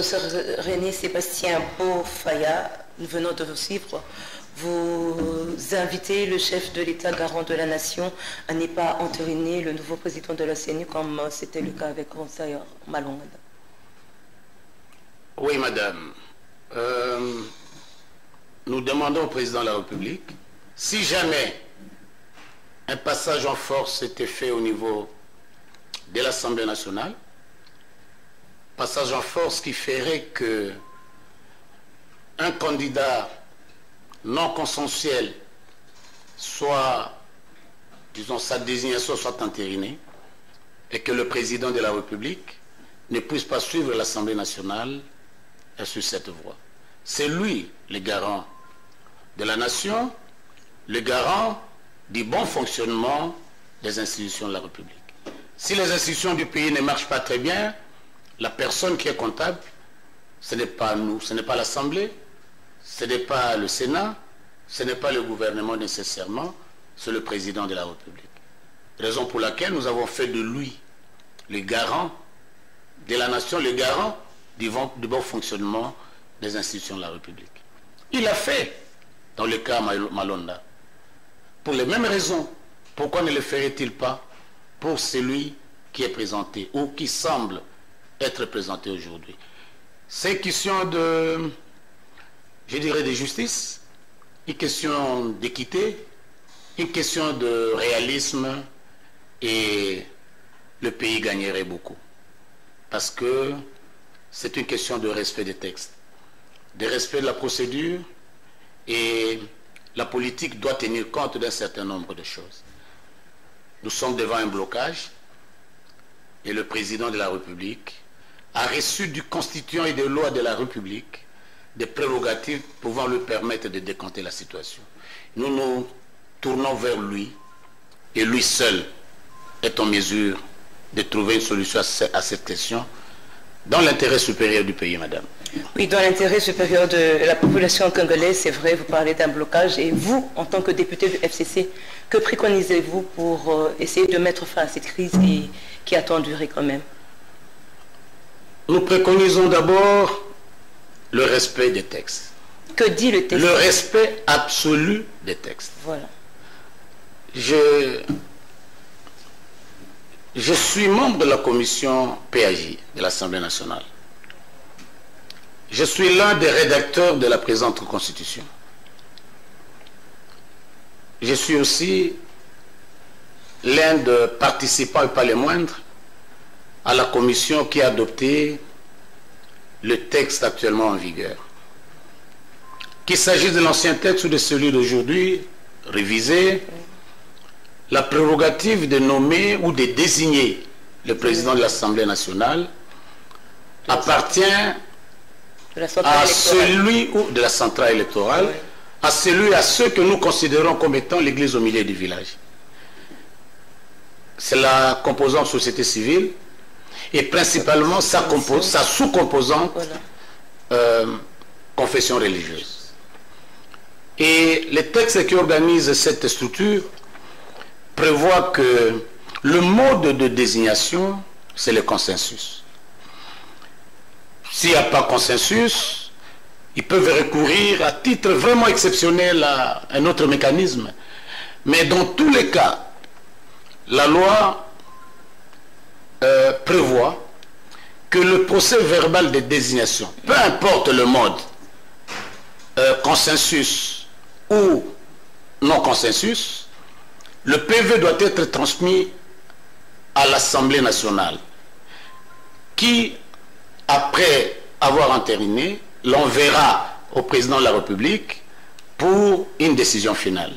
professeur René Sébastien Beaufaya, nous venons de vous suivre. Vous invitez le chef de l'État garant de la nation à ne pas entériner le nouveau président de la CNU comme c'était le cas avec Conseil Malonga. Oui, madame. Nous demandons au président de la République, si jamais un passage en force était fait au niveau de l'Assemblée nationale, passage en force qui ferait que un candidat non consensuel soit, disons, sa désignation soit entérinée et que le président de la République ne puisse pas suivre l'Assemblée nationale sur cette voie. C'est lui le garant de la nation, le garant du bon fonctionnement des institutions de la République. Si les institutions du pays ne marchent pas très bien, la personne qui est comptable, ce n'est pas nous, ce n'est pas l'Assemblée, ce n'est pas le Sénat, ce n'est pas le gouvernement nécessairement, c'est le président de la République. Raison pour laquelle nous avons fait de lui le garant de la nation, le garant du bon fonctionnement des institutions de la République. Il l'a fait dans le cas Malonda. Pour les mêmes raisons, pourquoi ne le ferait-il pas pour celui qui est présenté ou qui semble être présenté aujourd'hui? C'est une question de, je dirais, de justice, une question d'équité, une question de réalisme, et le pays gagnerait beaucoup. Parce que c'est une question de respect des textes, de respect de la procédure, et la politique doit tenir compte d'un certain nombre de choses. Nous sommes devant un blocage, et le président de la République a reçu du constituant et des lois de la République des prérogatives pouvant lui permettre de décanter la situation. Nous nous tournons vers lui, et lui seul est en mesure de trouver une solution à cette question dans l'intérêt supérieur du pays, madame. Oui, dans l'intérêt supérieur de la population congolaise, c'est vrai, vous parlez d'un blocage. Et vous, en tant que député du FCC, que préconisez-vous pour essayer de mettre fin à cette crise qui a tant duré quand même? Nous préconisons d'abord le respect des textes. Que dit le texte? Le respect absolu des textes. Voilà. Je suis membre de la commission PAJ de l'Assemblée nationale. Je suis l'un des rédacteurs de la présente constitution. Je suis aussi l'un des participants, et pas les moindres, à la commission qui a adopté le texte actuellement en vigueur. Qu'il s'agisse de l'ancien texte ou de celui d'aujourd'hui, révisé, la prérogative de nommer ou de désigner le président de l'Assemblée nationale appartient à celui ou de la centrale électorale, à ceux que nous considérons comme étant l'église au milieu du village. C'est la composante société civile et principalement sa sous-composante confession religieuse. Et les textes qui organisent cette structure prévoient que le mode de désignation, c'est le consensus. S'il n'y a pas consensus, ils peuvent recourir à titre vraiment exceptionnel à un autre mécanisme. Mais dans tous les cas, la loi prévoit que le procès verbal de désignation, peu importe le mode, consensus ou non consensus, le PV doit être transmis à l'Assemblée nationale qui, après avoir entériné, l'enverra au président de la République pour une décision finale.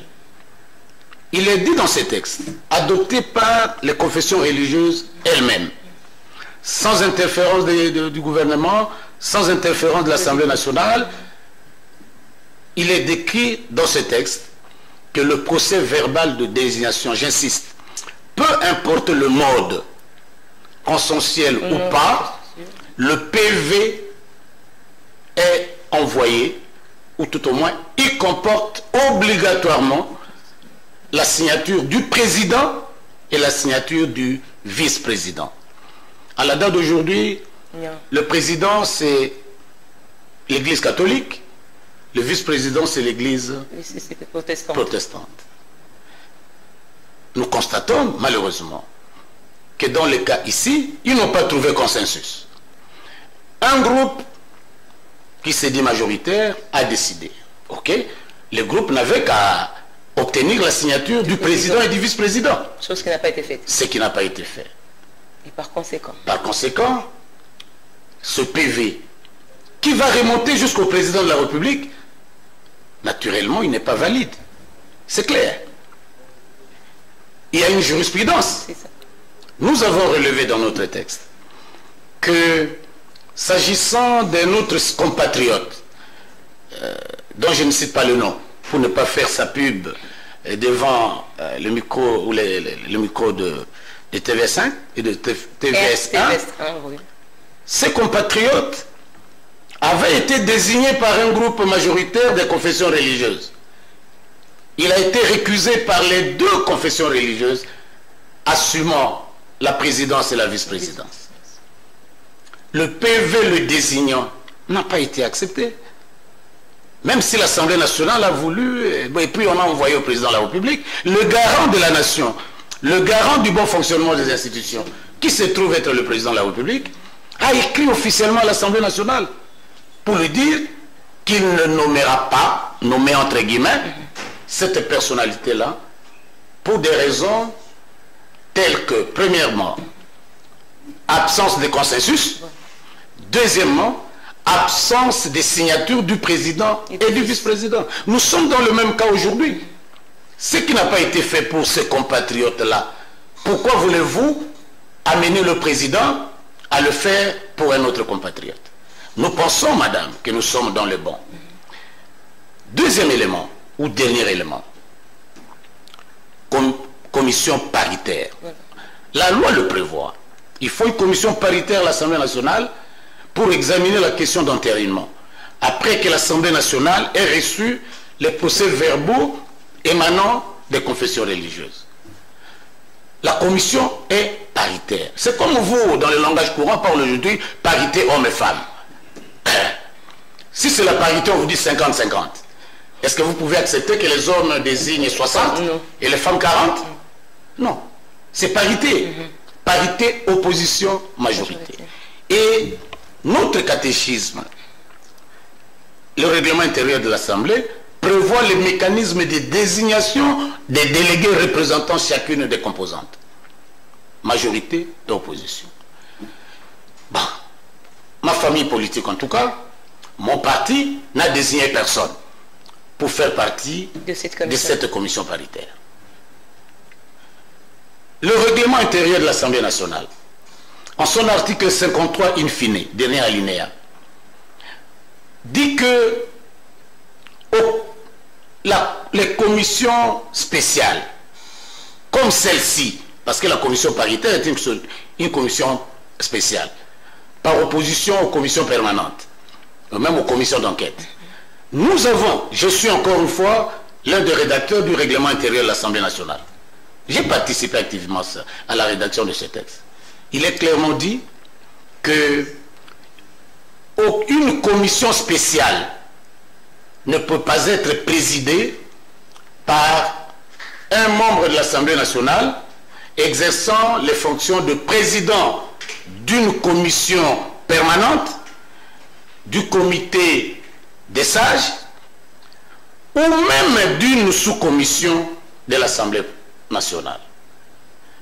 Il est dit dans ces textes, adoptés par les confessions religieuses elles-mêmes, sans interférence du gouvernement, sans interférence de l'Assemblée nationale, il est décrit dans ces textes que le procès verbal de désignation, j'insiste, peu importe le mode, consensuel ou pas, le PV est envoyé, ou tout au moins, il comporte obligatoirement la signature du président et la signature du vice-président. À la date d'aujourd'hui, le président s'est l'Église catholique, le vice-président, c'est l'Église protestante. Nous constatons, malheureusement, que dans le cas ici, ils n'ont pas trouvé consensus. Un groupe qui s'est dit majoritaire a décidé. Ok, le groupe n'avait qu'à obtenir la signature du président et du vice-président. Chose qui n'a pas été faite. Ce qui n'a pas été fait. Et par conséquent. Par conséquent, ce PV qui va remonter jusqu'au président de la République, naturellement, il n'est pas valide. C'est clair. Il y a une jurisprudence. C'est ça. Nous avons relevé dans notre texte que, s'agissant d'un autre compatriote, dont je ne cite pas le nom, pour ne pas faire sa pub devant le micro ou le micro de TV5 et de TVS1, oui. ces compatriotes avaient été désignés par un groupe majoritaire des confessions religieuses. Il a été récusé par les deux confessions religieuses, assumant la présidence et la vice-présidence. Le PV le désignant n'a pas été accepté. Même si l'Assemblée nationale a voulu, et puis on a envoyé au président de la République, le garant de la nation, le garant du bon fonctionnement des institutions, qui se trouve être le président de la République, a écrit officiellement à l'Assemblée nationale pour lui dire qu'il ne nommera pas, nommé entre guillemets, cette personnalité-là, pour des raisons telles que, premièrement, absence de consensus, deuxièmement, absence des signatures du président et du vice-président. Nous sommes dans le même cas aujourd'hui. Ce qui n'a pas été fait pour ces compatriotes-là, pourquoi voulez-vous amener le président à le faire pour un autre compatriote? Nous pensons, madame, que nous sommes dans le bon. Deuxième élément, ou dernier élément, commission paritaire. La loi le prévoit. Il faut une commission paritaire à l'Assemblée nationale pour examiner la question d'entérinement, après que l'Assemblée nationale ait reçu les procès-verbaux émanant des confessions religieuses. La commission est paritaire. C'est comme vous, dans le langage courant, parle aujourd'hui parité hommes et femmes. Si c'est la parité, on vous dit 50-50. Est-ce que vous pouvez accepter que les hommes désignent 60 et les femmes 40? Non. C'est parité. Parité, opposition, majorité. Et notre catéchisme, le règlement intérieur de l'Assemblée, prévoit les mécanismes de désignation des délégués représentant chacune des composantes. Majorité et opposition. Bon. Ma famille politique en tout cas, mon parti n'a désigné personne pour faire partie de cette commission paritaire. Le règlement intérieur de l'Assemblée nationale, en son article 53 in fine, dernier alinéa, dit que les commissions spéciales, comme celle-ci, parce que la commission paritaire est une commission spéciale, par opposition aux commissions permanentes, même aux commissions d'enquête. Nous avons, je suis encore une fois l'un des rédacteurs du règlement intérieur de l'Assemblée nationale. J'ai participé activement à la rédaction de ce texte. Il est clairement dit que aucune commission spéciale ne peut pas être présidée par un membre de l'Assemblée nationale exerçant les fonctions de président d'une commission permanente, du comité des sages, ou même d'une sous-commission de l'Assemblée nationale.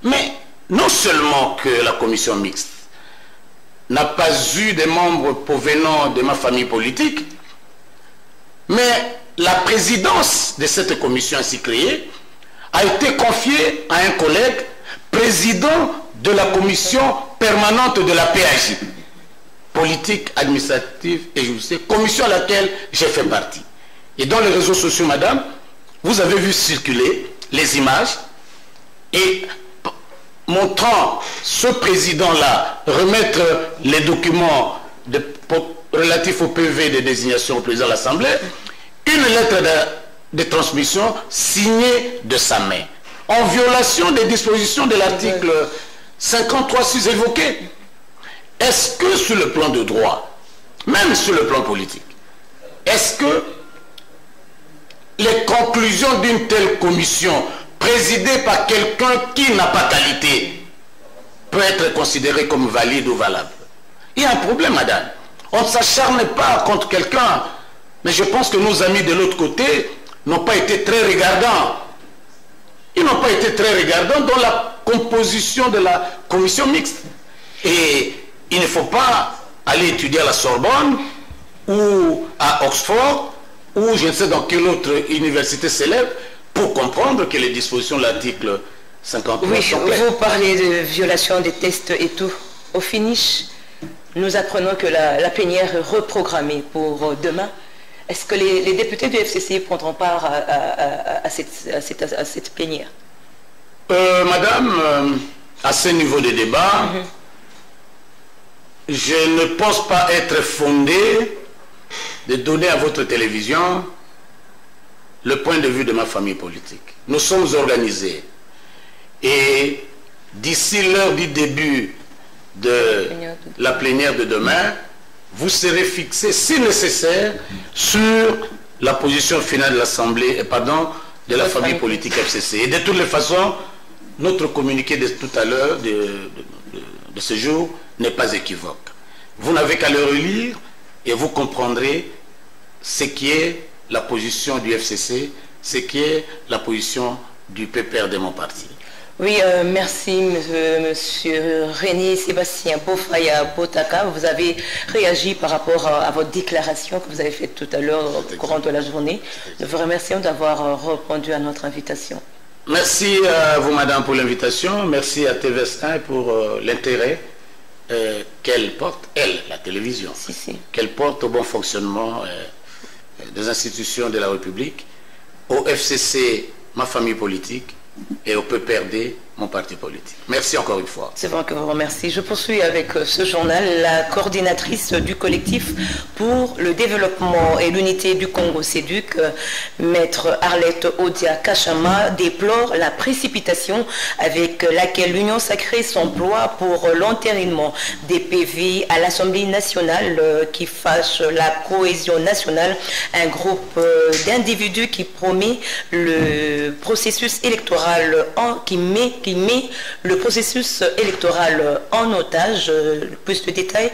Mais non seulement que la commission mixte n'a pas eu des membres provenant de ma famille politique, mais la présidence de cette commission ainsi créée a été confiée à un collègue président de la commission permanente de la PAJ, politique, administrative et judiciaire, commission à laquelle j'ai fait partie. Et dans les réseaux sociaux, madame, vous avez vu circuler les images et montrant ce président-là remettre les documents relatifs au PV de désignation au président de l'Assemblée, une lettre de transmission signée de sa main, en violation des dispositions de l'article 53 évoqué. Est-ce que sur le plan de droit, même sur le plan politique, est-ce que les conclusions d'une telle commission, présidée par quelqu'un qui n'a pas qualité, peut être considérée comme valide ou valable? Il y a un problème, madame. On ne s'acharne pas contre quelqu'un, mais je pense que nos amis de l'autre côté n'ont pas été très regardants. Ils n'ont pas été très regardants dans la composition de la commission mixte. Et il ne faut pas aller étudier à la Sorbonne ou à Oxford ou je ne sais dans quelle autre université célèbre pour comprendre que les dispositions de l'article 53 Oui, sont claires. vous parlez de violation des tests et tout. Au finish, nous apprenons que la plénière est reprogrammée pour demain. Est-ce que les députés du FCC prendront part à cette plénière? Madame, à ce niveau de débat, je ne pense pas être fondé de donner à votre télévision le point de vue de ma famille politique. Nous sommes organisés. Et d'ici l'heure du début de la plénière de demain, vous serez fixé, si nécessaire, sur la position finale de l'Assemblée, pardon, de la famille politique FCC. Et de toutes les façons, notre communiqué de tout à l'heure, de ce jour, n'est pas équivoque. Vous n'avez qu'à le relire et vous comprendrez ce qui est la position du FCC, ce qui est la position du PPR de mon parti. Oui, merci, monsieur René Sébastien Bofaya Botaka. Vous avez réagi par rapport à votre déclaration que vous avez faite tout à l'heure au courant de la journée. Nous vous remercions d'avoir répondu à notre invitation. Merci à vous, madame, pour l'invitation. Merci à TV1 pour l'intérêt qu'elle porte, elle, la télévision, qu'elle porte au bon fonctionnement des institutions de la République, au FCC, ma famille politique, et au PPRD, mon parti politique. Merci encore une fois. C'est vrai que vous remercie. Je poursuis avec ce journal. La coordinatrice du collectif pour le développement et l'unité du Congo CEDUC, maître Arlette Odia Kachama, déplore la précipitation avec laquelle l'Union sacrée s'emploie pour l'entérinement des PV à l'Assemblée nationale qui fâche la cohésion nationale. Un groupe d'individus qui promet le processus électoral qui met le processus électoral en otage. Plus de détails